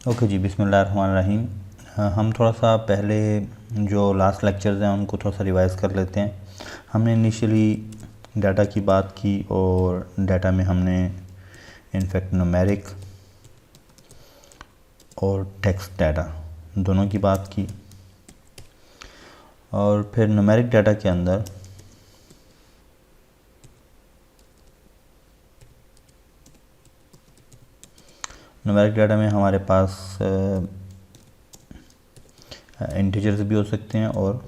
Okay जी, बिस्मिल्लाहिर्रहमानिर्रहीम। हम थोड़ा सा पहले जो लास्ट लेक्चर्स हैं उनको थोड़ा सा रिवाइज़ कर लेते हैं। हमने इनिशियली डाटा की बात की और डाटा में हमने इनफैक्ट न्यूमेरिक और टेक्स्ट डाटा दोनों की बात की, और फिर न्यूमेरिक डाटा के अंदर न्यूमेरिक डाटा में हमारे पास इंटीजर्स भी हो सकते हैं और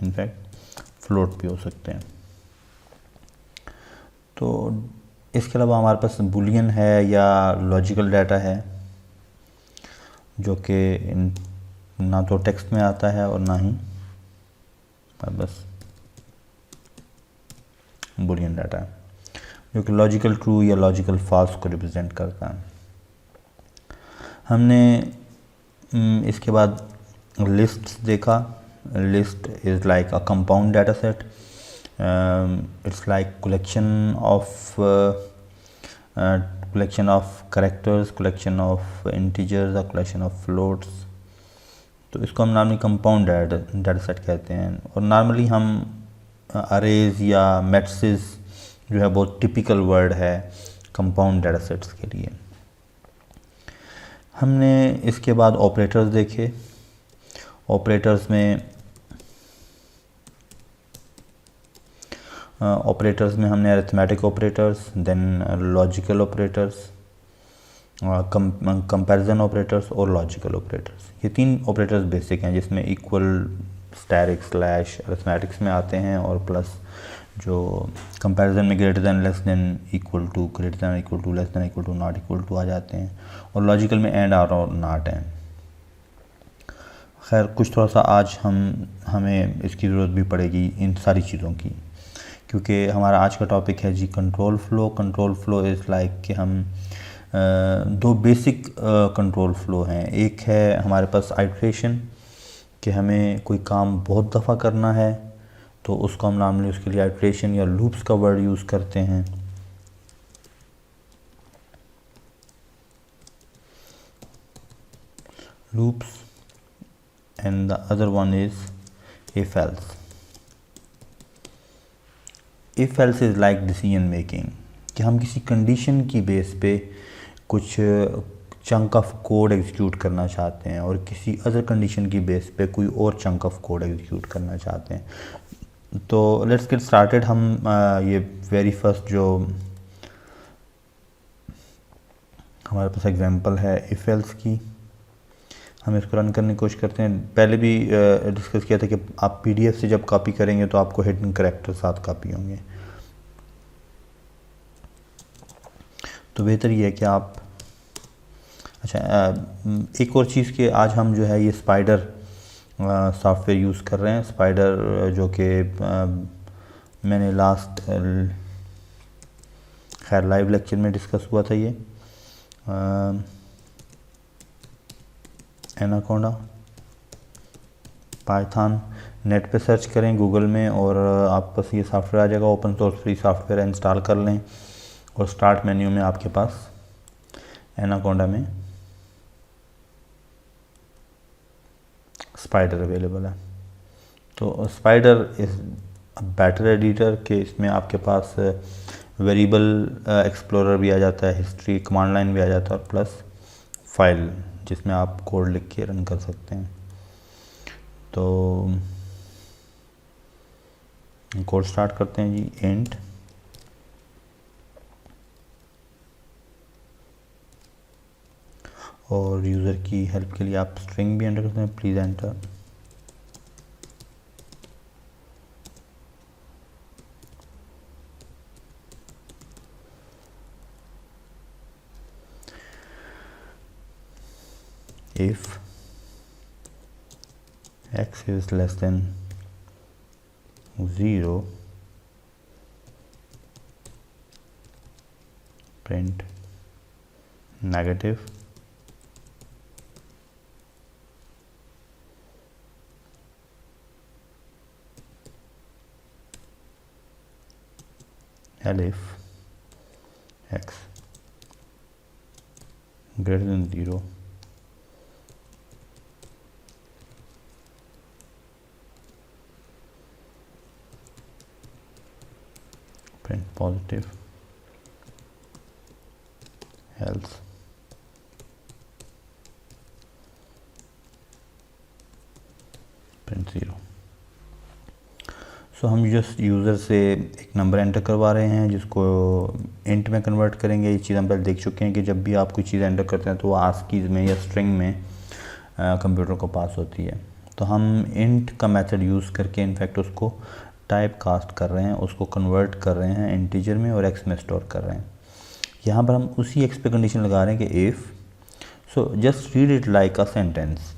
इनफैक्ट फ्लोट भी हो सकते हैं। तो इसके अलावा हमारे पास बुलियन है या लॉजिकल डाटा है, जो कि ना तो टेक्स्ट में आता है और ना ही बस बुलियन डाटा है, जो कि लॉजिकल ट्रू या लॉजिकल फॉल्स को रिप्रेजेंट करता है। हमने इसके बाद लिस्ट देखा। List is like a compound data set. It's like collection of characters, collection of integers, a collection of floats। तो इसको हम नॉर्मली कंपाउंड डाटा सेट कहते हैं, और नॉर्मली हम अरेज या मैट्रिसेस जो है बहुत टिपिकल वर्ड है कंपाउंड डाटा सेट्स के लिए। हमने इसके बाद ऑपरेटर्स देखे। ऑपरेटर्स में हमने arithmetic operators, then logical operators, comparison operators और लॉजिकल ऑपरेटर्स। ये तीन ऑपरेटर्स बेसिक हैं, जिसमें इक्वल, स्टैटिक, स्लैश अरिथमेटिक्स में आते हैं, और प्लस जो कंपैरिजन में greater than, less than, equal to, greater than, equal to, less than, equal to, not equal to आ जाते हैं, और लॉजिकल में एंड, और नॉट हैं। खैर, कुछ थोड़ा सा आज हमें इसकी ज़रूरत भी पड़ेगी इन सारी चीज़ों की, क्योंकि हमारा आज का टॉपिक है जी control flow. Control flow is like कि हम दो बेसिक कंट्रोल फ्लो हैं। एक है हमारे पास आइट्रेशन, कि हमें कोई काम बहुत दफ़ा करना है, तो उसको हम नॉर्मली उसके लिए आइट्रेशन या लूप्स का वर्ड यूज़ करते हैं। Loops, and the other one is if else. If else is like decision making, कि हम किसी कंडीशन की बेस पे कुछ चंक ऑफ कोड एग्जीक्यूट करना चाहते हैं, और किसी अदर कंडीशन की बेस पे कोई और चंक ऑफ कोड एग्जीक्यूट करना चाहते हैं। तो लेट्स गेट स्टार्टेड। हम ये वेरी फर्स्ट जो हमारे पास एग्जांपल है इफ एल्स की, हम इसको रन करने की कोशिश करते हैं। पहले भी डिस्कस किया था कि आप पीडीएफ से जब कॉपी करेंगे तो आपको हिडन करैक्टर साथ कॉपी होंगे, तो बेहतर ये है कि आप एक और चीज़ कि आज हम जो है ये स्पाइडर सॉफ्टवेयर यूज़ कर रहे हैं। स्पाइडर जो कि मैंने लास्ट खैर लाइव लेक्चर में डिस्कस हुआ था। ये एनाकोंडा, पाइथन, नेट पे सर्च करें गूगल में, और आपके पास ये सॉफ्टवेयर आ जाएगा। Open source free software install कर लें, और स्टार्ट मेन्यू में आपके पास एनाकोंडा में स्पाइडर अवेलेबल है। तो स्पाइडर इज़ बेटर एडिटर के इसमें आपके पास वेरिएबल एक्सप्लोरर भी आ जाता है, हिस्ट्री कमांड लाइन भी आ जाता है, और प्लस फाइल जिसमें आप कोड लिख के रन कर सकते हैं। तो कोड स्टार्ट करते हैं जी। इंट और यूज़र की हेल्प के लिए आप स्ट्रिंग भी एंटर करते हैं। Please enter if x is less than 0, print negative, elif x greater than 0, positive, else print 0। सो हम जस्ट यूज़र से एक नंबर एंटर करवा रहे हैं जिसको इंट में कन्वर्ट करेंगे। ये चीज़ हम पहले देख चुके हैं कि जब भी आप कोई चीज़ एंटर करते हैं तो वो आस्कीज़ में या स्ट्रिंग में कंप्यूटर को पास होती है। तो हम इंट का मेथड यूज़ करके इनफैक्ट उसको टाइप कास्ट कर रहे हैं, उसको कन्वर्ट कर रहे हैं इंटीजर में और एक्स में स्टोर कर रहे हैं। यहाँ पर हम उसी एक्स पे कंडीशन लगा रहे हैं कि if, so just read it like a sentence,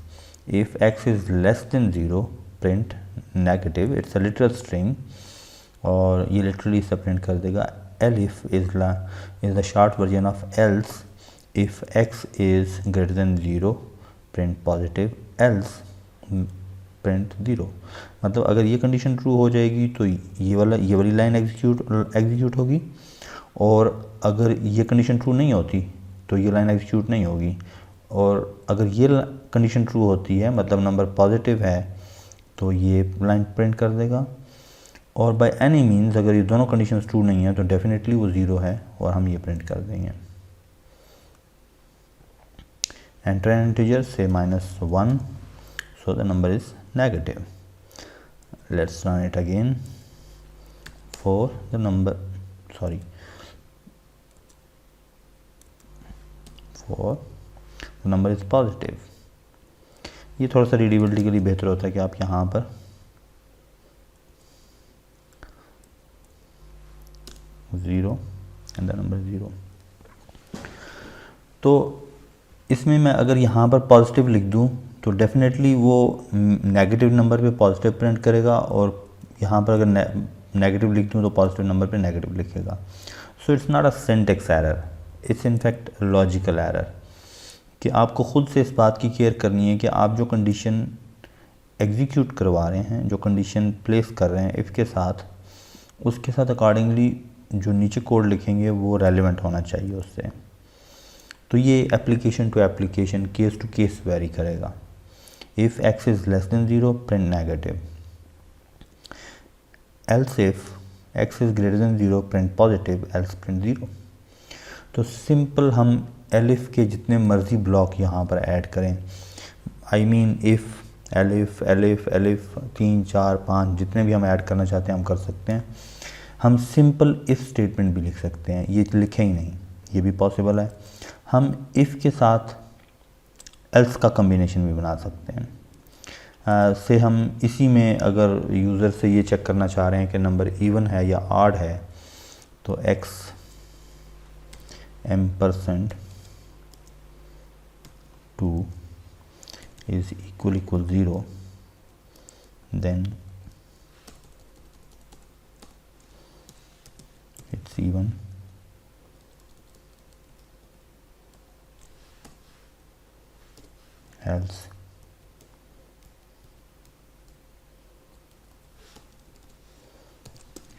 if X is less than 0 print negative, it's a literal string और ये लिटरली इससे प्रिंट कर देगा। Elif is the short version of else, if X is greater than 0 print positive, else print 0। मतलब अगर ये condition true हो जाएगी तो ये वाली लाइन एग्जीक्यूट होगी, और अगर ये कंडीशन ट्रू नहीं होती तो ये लाइन एग्जीक्यूट नहीं होगी। और अगर ये कंडीशन ट्रू होती है मतलब नंबर पॉजिटिव है तो ये लाइन प्रिंट कर देगा। और बाय एनी मीन्स अगर ये दोनों कंडीशंस ट्रू नहीं है तो डेफिनेटली वो 0 है और हम ये प्रिंट कर देंगे। एंटर एन इंटीजर से -1, so the number is negative. Let's run it again for the number, for the number is positive. ये थोड़ा सा रीडेबिलिटी के लिए बेहतर होता है कि आप यहाँ पर ज़ीरो एंड द नंबर 0। तो इसमें मैं अगर यहाँ पर पॉजिटिव लिख दूँ तो डेफिनेटली वो नेगेटिव नंबर पे पॉजिटिव प्रिंट करेगा, और यहाँ पर अगर नेगेटिव लिख दूँ तो पॉजिटिव नंबर पे नेगेटिव लिखेगा। So it's not a syntax error, it's in fact logical error, कि आपको ख़ुद से इस बात की केयर करनी है कि आप जो कंडीशन एग्जीक्यूट करवा रहे हैं, जो कंडीशन प्लेस कर रहे हैं इफ़ के साथ, उसके साथ अकॉर्डिंगली जो नीचे कोड लिखेंगे वो रेलिवेंट होना चाहिए उससे। तो ये application to application, case to case vary करेगा। If X is less than 0 print negative, else if X is greater than 0 print positive, else print 0। तो सिंपल हम एलिफ के जितने मर्जी ब्लॉक यहाँ पर ऐड करें, I mean if, elif elif elif 3 4 5 जितने भी हम ऐड करना चाहते हैं हम कर सकते हैं। हम सिंपल इफ़ स्टेटमेंट भी लिख सकते हैं, ये लिखे ही नहीं, ये भी पॉसिबल है। हम इफ़ के साथ एल्स का कम्बिनेशन भी बना सकते हैं। से हम इसी में अगर यूज़र से ये चेक करना चाह रहे हैं कि नंबर इवन है या ऑड है, तो x %2 is equal 0, then it's even, else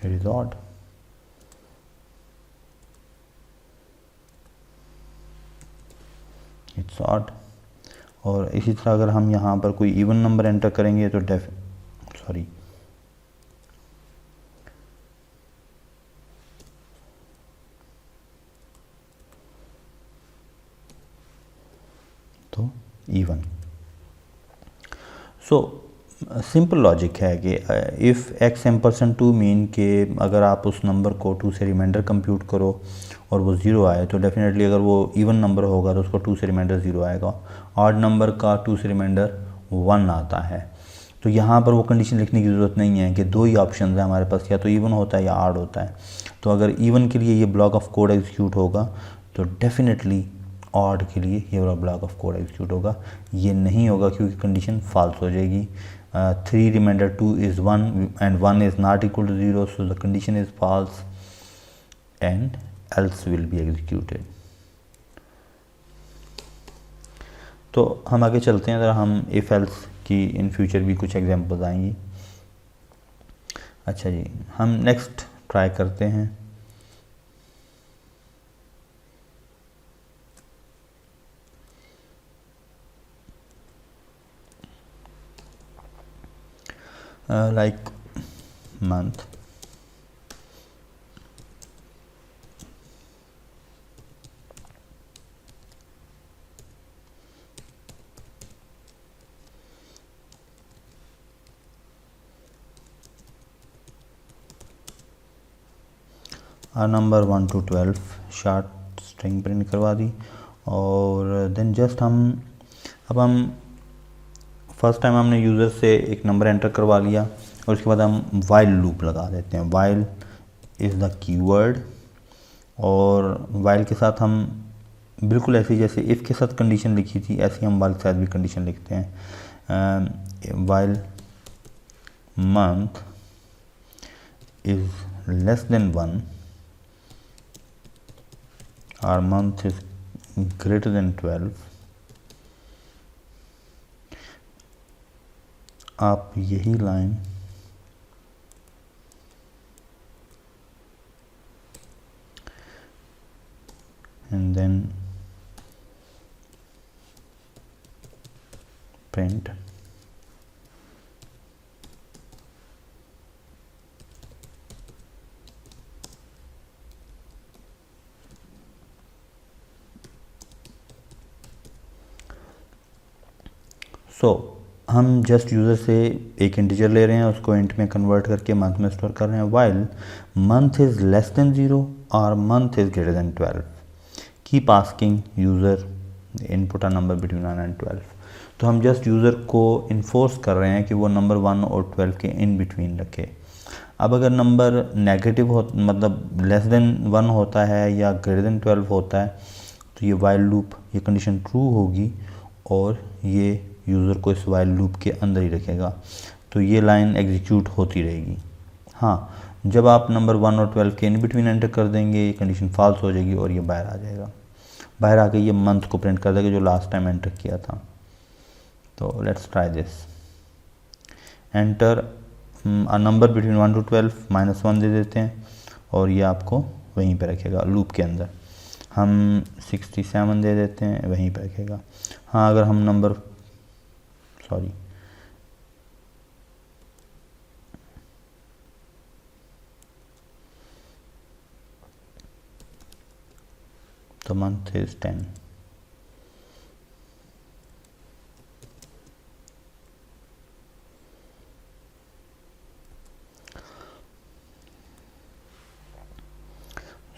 it is odd। It's odd. और इसी तरह अगर हम यहाँ पर कोई इवन नंबर एंटर करेंगे तो तो इवन। सो सिंपल लॉजिक है कि इफ़ एक्स %2 मीन के अगर आप उस नंबर को 2 से रिमाइंडर कंप्यूट करो और वो 0 आए तो डेफिनेटली अगर वो इवन नंबर होगा तो उसको 2 से रिमाइंडर 0 आएगा। ऑड नंबर का 2 से रिमाइंडर 1 आता है। तो यहाँ पर वो कंडीशन लिखने की ज़रूरत नहीं है कि दो ही ऑप्शन है हमारे पास, या तो इवन होता है या ऑड होता है। तो अगर इवन के लिए ये ब्लॉक ऑफ कोड एग्जीक्यूट होगा तो डेफिनेटली ऑड के लिए ये वाला ब्लॉक ऑफ कोड एग्जीक्यूट होगा। ये नहीं होगा क्योंकि कंडीशन फॉल्स हो जाएगी। 3 reminder 2 is 1 and 1 is not equal to 0, so the condition is false and else will be executed। तो हम आगे चलते हैं, ज़रा हम इफ़ एल्स की इन फ्यूचर भी कुछ एग्जांपल्स आएंगी। अच्छा जी, हम नेक्स्ट ट्राई करते हैं। like month number 1 to 12 short string print करवा दी। और देन जस्ट हम फर्स्ट टाइम हमने यूज़र से एक नंबर एंटर करवा लिया और उसके बाद हम वाइल लूप लगा देते हैं। वाइल इज़ द कीवर्ड, और वाइल के साथ हम बिल्कुल ऐसे जैसे इफ़ के साथ कंडीशन लिखी थी ऐसे हम वाइल के साथ भी कंडीशन लिखते हैं। While month is less than 1 और मंथ इज़ ग्रेटर देन 12, आप यही लाइन एंड देन प्रिंट हम जस्ट यूज़र से एक इंटीजर ले रहे हैं, उसको इंट में कन्वर्ट करके मंथ में स्टोर कर रहे हैं। While month is less than 0 और month is greater than 12, keep asking user input a number between 1 and 12। तो हम जस्ट यूज़र को इन्फोर्स कर रहे हैं कि वो नंबर 1 और 12 के इन बिटवीन रखे। अब अगर नंबर नेगेटिव हो, मतलब लेस देन 1 होता है या ग्रेटर देन 12 होता है, तो ये वाइल लूप, ये कंडीशन ट्रू होगी और ये यूज़र को इस वाइल लूप के अंदर ही रखेगा, तो ये लाइन एग्जीक्यूट होती रहेगी। हाँ, जब आप नंबर 1 और 12 के इन बिटवीन एंटर कर देंगे, ये कंडीशन फॉल्स हो जाएगी और ये बाहर आ जाएगा। बाहर आके ये मंथ को प्रिंट कर देगा जो लास्ट टाइम एंटर किया था। तो let's try this. Enter a number between 1 to 12 -1 दे देते हैं और ये आपको वहीं पे रखेगा लूप के अंदर। हम 67 दे देते हैं, वहीं पे रखेगा। हाँ, अगर हम number the month is 10।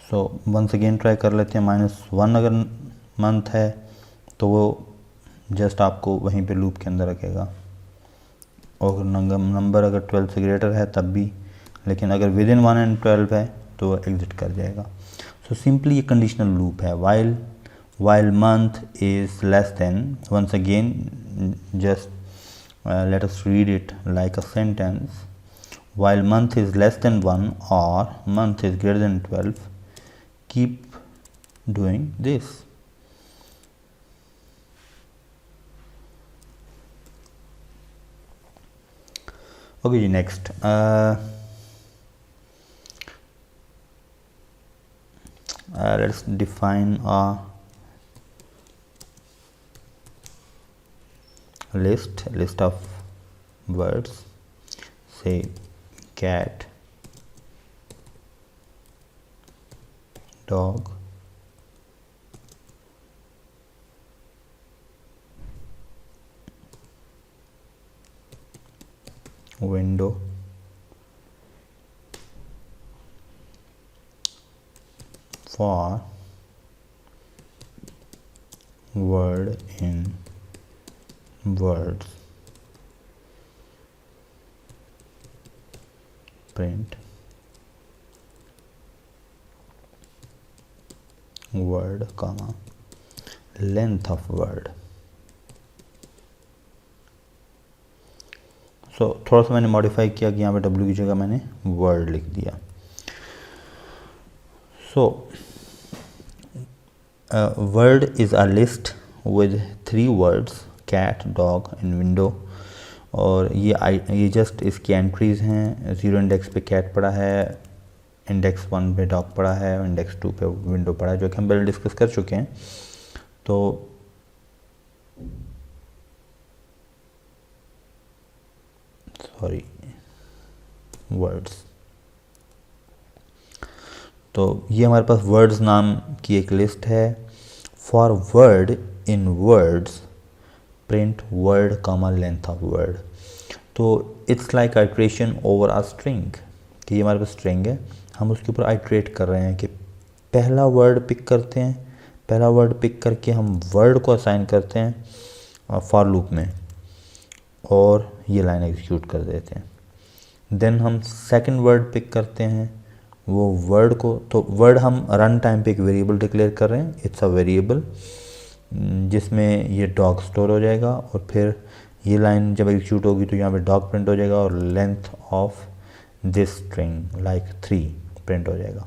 So once again try कर लेते हैं। -1 अगर मंथ है तो वो जस्ट आपको वहीं पे लूप के अंदर रखेगा, और नंबर अगर 12 से ग्रेटर है तब भी, लेकिन अगर विद इन 1 and 12 है तो वो एग्जिट कर जाएगा। सो सिंपली ये कंडीशनल लूप है। While month is less than, once again just let us read it like a sentence. While month is less than 1 और month is greater than 12, keep doing this. Okay जी, next let's define a list of words, say cat, dog, window, for word in words, print word comma length of word। सो थोड़ा सा मैंने modify किया कि यहाँ पे W की जगह मैंने वर्ड लिख दिया। So word is a list with 3 words, cat, dog and window. और ये जस्ट इसकी एंट्रीज़ हैं। 0 इंडेक्स पे कैट पड़ा है, इंडेक्स 1 पे डॉग पड़ा है और इंडेक्स 2 पे विंडो पड़ा है, जो कि हम पहले डिस्कस कर चुके हैं। तो सॉरी, वर्ड्स, तो ये हमारे पास वर्ड्स नाम की एक लिस्ट है। For word in words print word comma length of word. तो it's like iteration over a string, कि ये हमारे पास स्ट्रिंग है, हम उसके ऊपर आइट्रेट कर रहे हैं कि पहला वर्ड पिक करते हैं, पहला वर्ड पिक करके हम वर्ड को असाइन करते हैं फॉर लूप में और ये लाइन एग्जीक्यूट कर देते हैं। देन हम सेकंड वर्ड पिक करते हैं, वो वर्ड को, तो वर्ड हम रन टाइम पे एक वेरिएबल डिक्लेयर कर रहे हैं, इट्स अ वेरिएबल जिसमें ये डॉग स्टोर हो जाएगा और फिर ये लाइन जब एग्जीक्यूट होगी तो यहाँ पे डॉग प्रिंट हो जाएगा और length of this string like 3 print हो जाएगा।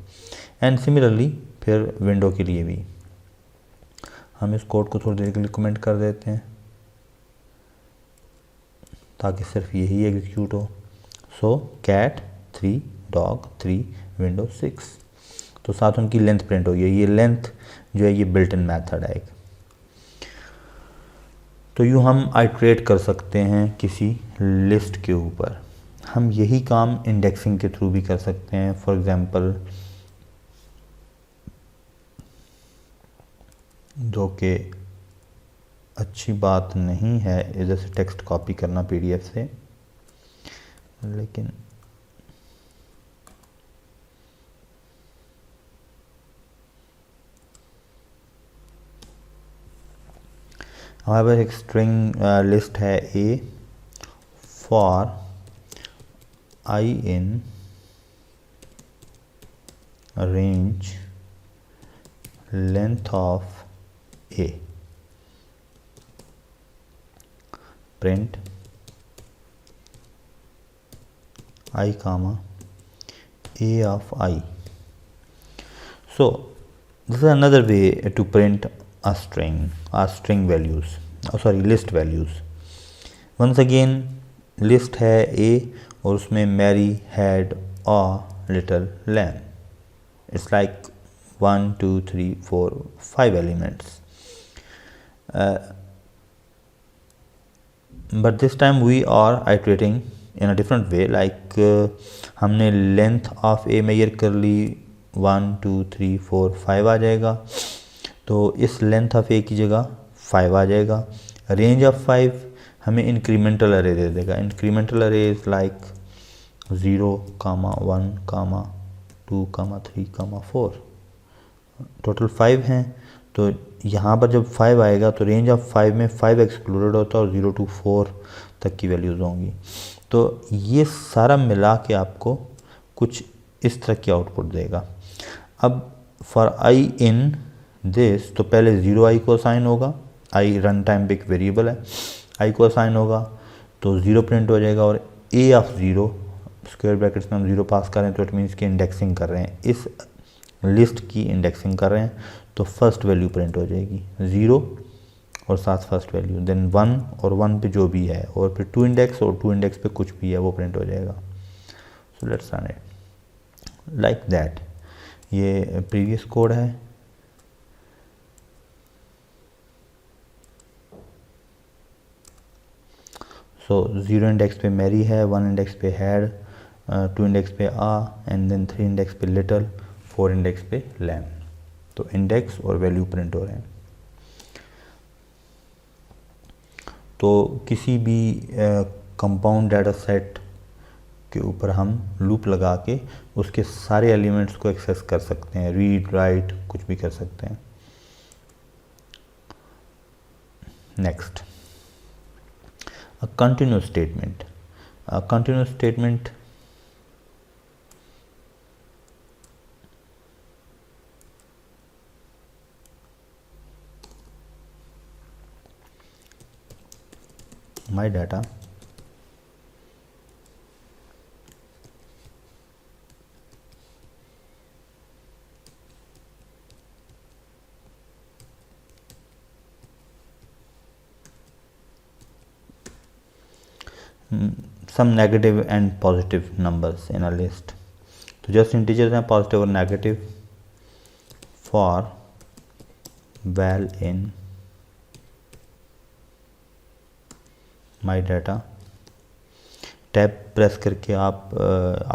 एंड सिमिलरली फिर विंडो के लिए भी हम इस कोड को थोड़ी देर के लिए कमेंट कर देते हैं ताकि सिर्फ यही एग्जीक्यूट हो। सो कैट 3 डॉग 3 विंडो 6, तो साथ उनकी लेंथ प्रिंट हो गई। ये लेंथ जो है ये बिल्ट इन मेथड है। तो यूँ हम आइट्रेट कर सकते हैं किसी लिस्ट के ऊपर। हम यही काम इंडेक्सिंग के थ्रू भी कर सकते हैं। फॉर एग्जांपल जो कि अच्छी बात नहीं है इधर से टेक्स्ट कॉपी करना पीडीएफ से, लेकिन हमारे पास एक स्ट्रिंग लिस्ट है a for i in range length of a, print i comma a of i. So this is another way to print a string values, list values. Once again list है A और उसमें Mary had a little lamb. It's like 1 2 3 4 5 elements. But this time we are iterating in a different way, like हमने length of A measure कर ली, 1 2 3 4 5 आ जाएगा, तो इस length of ए की जगह 5 आ जाएगा। रेंज ऑफ 5 हमें इंक्रीमेंटल अरे दे देगा। इंक्रीमेंटल अरे इज लाइक 0, 1, 2, 3, 4, टोटल 5 हैं। तो यहाँ पर जब 5 आएगा तो रेंज ऑफ 5 में 5 एक्सक्लूडेड होता है और 0 to 4 तक की वैल्यूज़ होंगी। तो ये सारा मिला के आपको कुछ इस तरह की आउटपुट देगा। अब फॉर आई इन दिस, तो पहले 0i को असाइन होगा, आई रन टाइम पे एक वेरिएबल है, i को असाइन होगा तो 0 प्रिंट हो जाएगा, और a ऑफ 0 स्क्वायर ब्रैकेट्स में हम 0 पास कर रहे हैं तो इट मीन्स की इंडेक्सिंग कर रहे हैं, इस लिस्ट की इंडेक्सिंग कर रहे हैं, तो फर्स्ट वैल्यू प्रिंट हो जाएगी 0 और साथ फर्स्ट वैल्यू, देन 1 और 1 पे जो भी है, और फिर 2 इंडेक्स और 2 इंडेक्स पे कुछ भी है वो प्रिंट हो जाएगा। So let's run it like that. ये प्रीवियस कोड है। सो 0 इंडेक्स पे मैरी है, 1 इंडेक्स पे हैड, 2 इंडेक्स पे आ, एंड देन 3 इंडेक्स पे लिटल, 4 इंडेक्स पे लैम। तो इंडेक्स और वैल्यू प्रिंट हो रहे हैं। तो किसी भी कंपाउंड डाटा सेट के ऊपर हम लूप लगा के उसके सारे एलिमेंट्स को एक्सेस कर सकते हैं, रीड राइट कुछ भी कर सकते हैं। Next, a continuous statement. A continuous statement my data some negative and positive numbers in a list. तो just integers हैं, positive और negative, for val in my data। Tab press करके आप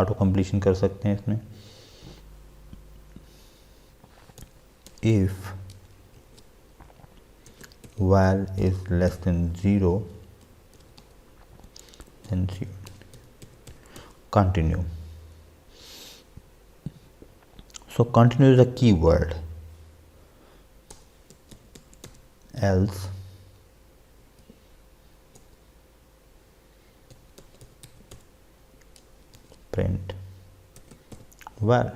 ऑटो कंप्लीशन कर सकते हैं इसमें। if val is less than 0 then continue। So continue is a keyword, else print well।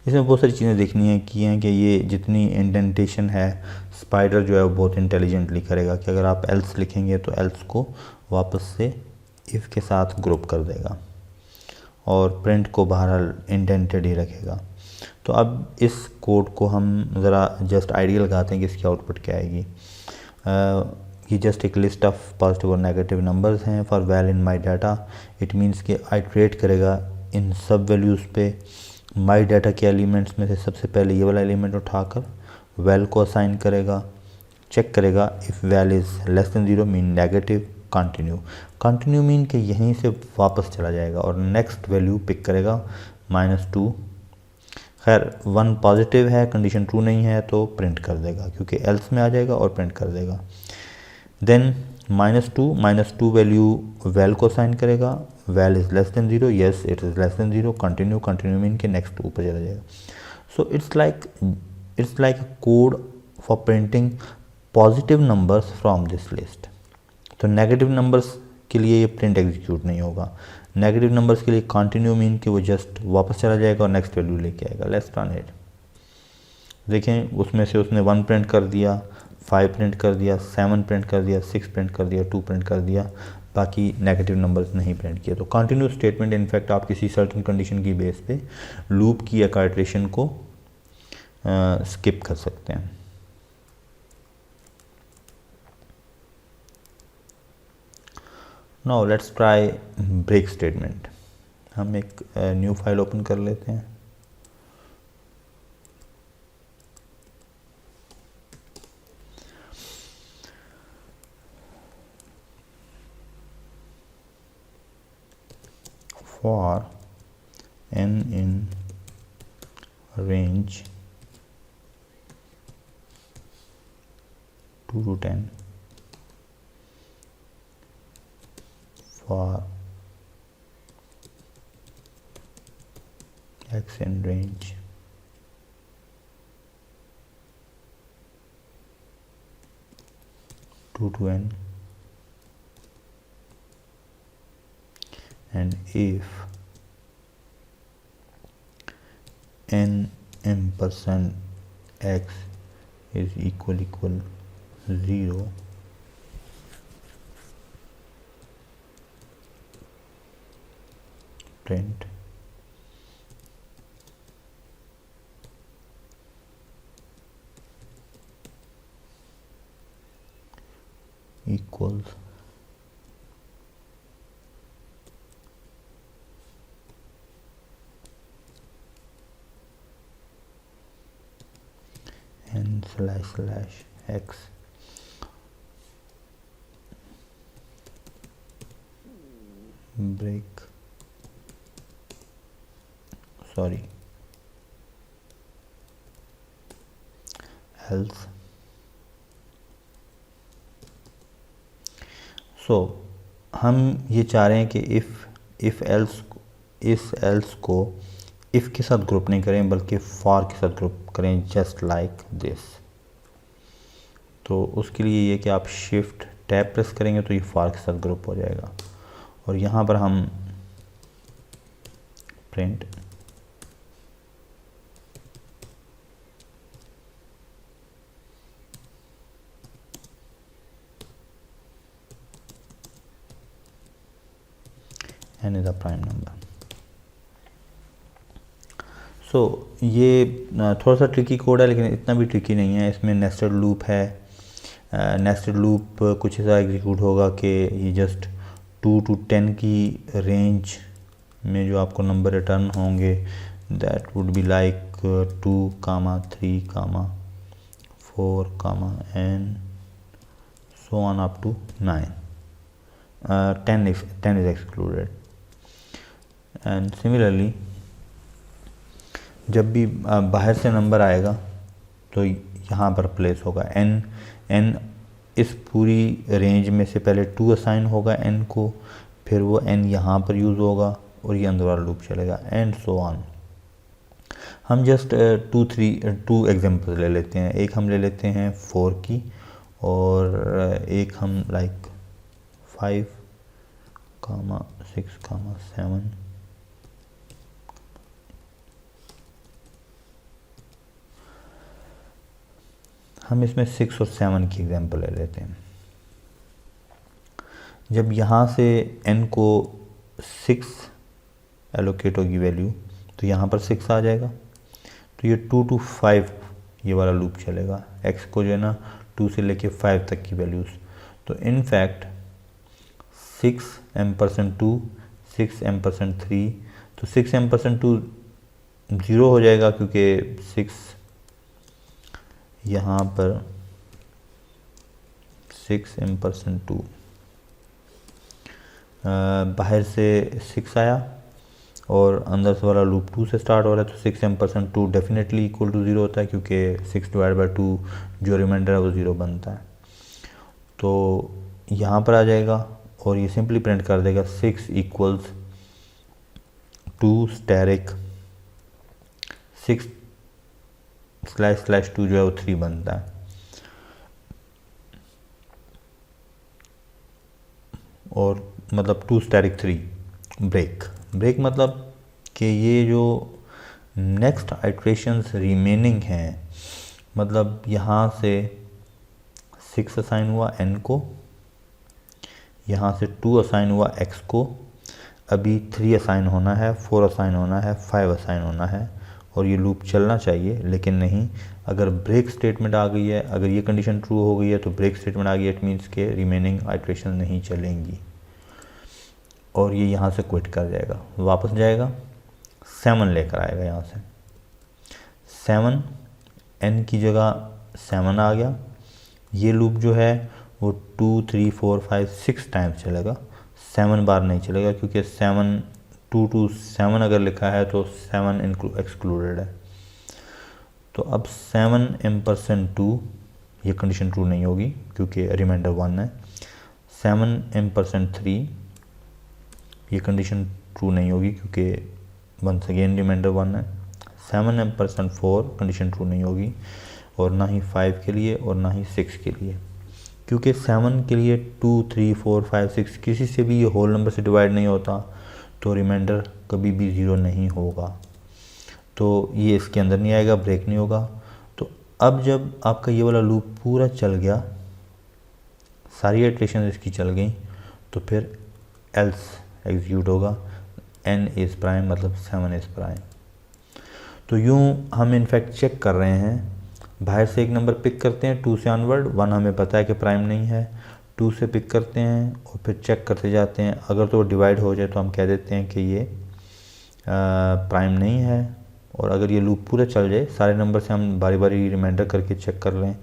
इसमें बहुत सारी चीज़ें देखनी है की हैं कि ये जितनी इंडेंटेशन है स्पाइडर जो है वो बहुत इंटेलिजेंटली करेगा कि अगर आप एल्स लिखेंगे तो एल्स को वापस से इफ़ के साथ ग्रुप कर देगा और प्रिंट को बहरहाल इंडेंटेड ही रखेगा। तो अब इस कोड को हम ज़रा जस्ट आइडिया लगाते हैं कि इसकी आउटपुट क्या आएगी। ये जस्ट एक लिस्ट ऑफ पॉजिटिव और नेगेटिव नंबर्स हैं for val in my data. It means कि आइट्रेट करेगा इन सब वैल्यूज़ पे। माई डाटा के एलिमेंट्स में से सबसे पहले ये वाला एलिमेंट उठाकर वैल को असाइन करेगा, चेक करेगा if val is less than 0 mean negative, continue mean कि यहीं से वापस चला जाएगा और नेक्स्ट वैल्यू पिक करेगा -2। खैर 1 पॉजिटिव है, कंडीशन ट्रू नहीं है तो प्रिंट कर देगा क्योंकि एल्स में आ जाएगा और प्रिंट कर देगा। देन -2 वैल्यू वैल को असाइन करेगा, val is less than 0, yes it is less than 0, continue mean के नेक्स्ट ऊपर चला जाएगा। So it's like a code for printing positive numbers from this list. तो नेगेटिव नंबर्स के लिए ये प्रिंट एग्जीक्यूट नहीं होगा। नेगेटिव नंबर्स के लिए कंटिन्यू मीन कि वो जस्ट वापस चला जाएगा और नेक्स्ट वैल्यू लेके आएगा। Let's run it. देखें उसमें से उसने 1 प्रिंट कर दिया, 5 प्रिंट कर दिया, 7 प्रिंट कर दिया, 6 प्रिंट कर दिया, 2 प्रिंट कर दिया, बाकी नेगेटिव नंबर्स नहीं प्रिंट किए। तो कंटिन्यू स्टेटमेंट इनफैक्ट आप किसी सर्टेन कंडीशन की बेस पे लूप की एक आइटरेशन को स्किप कर सकते हैं। Now let's try break statement. हम एक न्यू फाइल ओपन कर लेते हैं। For n in range 2 to 10 for x in range 2 to n and if n % x is equal 0 print equals n// x break else। सो हम ये चाह रहे हैं कि इफ़ एल्स को इफ़ के साथ ग्रुप नहीं करें बल्कि फॉर के साथ ग्रुप करें, जस्ट लाइक दिस। तो उसके लिए ये कि आप शिफ्ट टैब प्रेस करेंगे तो ये फॉर के साथ ग्रुप हो जाएगा और यहाँ पर हम print n is a prime number। सो ये थोड़ा सा ट्रिकी कोड है लेकिन इतना भी ट्रिकी नहीं है। इसमें नेस्टेड लूप है। नेस्टेड लूप कुछ ऐसा एग्जीक्यूट होगा कि ये जस्ट 2 to 10 की रेंज में जो आपको नंबर रिटर्न होंगे that would be like 2, 3, 4, n so on up to 9। 10 is excluded and similarly जब भी बाहर से नंबर आएगा तो यहाँ पर प्लेस होगा n इस पूरी रेंज में से पहले 2 असाइन होगा n को, फिर वो n यहाँ पर यूज़ होगा, और ये अंदर वाला लूप चलेगा एंड सो ऑन। हम जस्ट टू एग्जांपल ले लेते हैं। एक हम ले लेते हैं 4 की और एक हम लाइक 5, 6, 7। हम इसमें 6 और 7 की एग्जांपल ले लेते हैं। जब यहाँ से n को 6 एलोकेट होगी वैल्यू तो यहाँ पर 6 आ जाएगा। तो ये 2 to 5 ये वाला लूप चलेगा, x को जो है ना 2 से लेके 5 तक की वैल्यूज़। तो इन फैक्ट 6 m%2, 6 m%3, तो 6 m%2 ज़ीरो हो जाएगा क्योंकि 6 यहाँ पर 6 m%2 बाहर से 6 आया और अंदर से वाला लूप 2 से स्टार्ट हो रहा है, तो 6 m%2 डेफिनेटली इक्वल टू 0 होता है क्योंकि 6/2 जो रिमाइंडर है वो 0 बनता है। तो यहाँ पर आ जाएगा और ये सिंपली प्रिंट कर देगा 6 इक्वल्स 2 स्टैरिक 6/2 जो है वो 3 बनता है। और मतलब 2 स्टैरिक 3 ब्रेक मतलब कि ये जो नेक्स्ट आइट्रेशंस रिमेनिंग हैं, मतलब यहाँ से 6 असाइन हुआ n को, यहाँ से 2 असाइन हुआ x को, अभी 3 असाइन होना है, 4 असाइन होना है, 5 असाइन होना है और ये लूप चलना चाहिए। लेकिन नहीं, अगर ब्रेक स्टेटमेंट आ गई है, अगर ये कंडीशन ट्रू हो गई है तो ब्रेक स्टेटमेंट आ गई है, इट मीन्स के रिमेनिंग आइट्रेशन नहीं चलेंगी और ये यहाँ से क्विट कर जाएगा, वापस जाएगा 7 लेकर आएगा। यहाँ से 7 n की जगह 7 आ गया। ये लूप जो है वो 2, 3, 4, 5, 6 टाइम्स चलेगा, 7 बार नहीं चलेगा क्योंकि 2 to 7 अगर लिखा है तो 7 एक्सक्लूडेड है। तो अब 7 m%2 ये कंडीशन ट्रू नहीं होगी क्योंकि रिमाइंडर 1 है। 7 m%3 ये कंडीशन ट्रू नहीं होगी क्योंकि वंस अगेन रिमाइंडर 1 है। 7 m%4 कंडीशन ट्रू नहीं होगी और ना ही 5 के लिए और ना ही 6 के लिए, क्योंकि 7 के लिए 2, 3, 4, 5, 6 किसी से भी ये होल नंबर से डिवाइड नहीं होता, तो रिमाइंडर कभी भी 0 नहीं होगा, तो ये इसके अंदर नहीं आएगा, ब्रेक नहीं होगा। तो अब जब आपका ये वाला लूप पूरा चल गया, सारी इटरेशन इसकी चल गई, तो फिर एल्स एग्जीक्यूट होगा, n इज़ प्राइम मतलब 7 इज़ प्राइम। तो यूँ हम इनफैक्ट चेक कर रहे हैं, बाहर से एक नंबर पिक करते हैं 2 से ऑनवर्ड, 1 हमें पता है कि प्राइम नहीं है, 2 से पिक करते हैं और फिर चेक करते जाते हैं। अगर तो डिवाइड हो जाए तो हम कह देते हैं कि ये प्राइम नहीं है, और अगर ये लूप पूरा चल जाए, सारे नंबर से हम बारी बारी रिमाइंडर करके चेक कर लें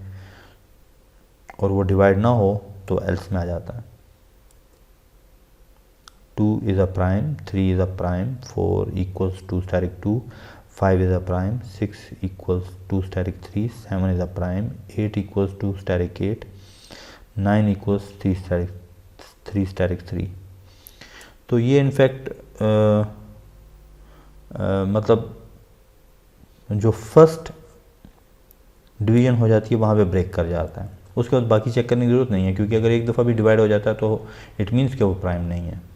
और वो डिवाइड ना हो तो एल्स में आ जाता है। 2 is a prime, 3 is a prime, 4 equals 2 static 2, 5 is a prime, 6 equals 2 static 3, 7 is a prime, 8 equals 2 static 8, 9 equals 3 static 3। तो ये इनफैक्ट मतलब जो फर्स्ट डिवीजन हो जाती है वहाँ पे ब्रेक कर जाता है, उसके बाद बाकी चेक करने की ज़रूरत नहीं है, क्योंकि अगर एक दफ़ा भी डिवाइड हो जाता है तो इट मीन्स कि वो प्राइम नहीं है।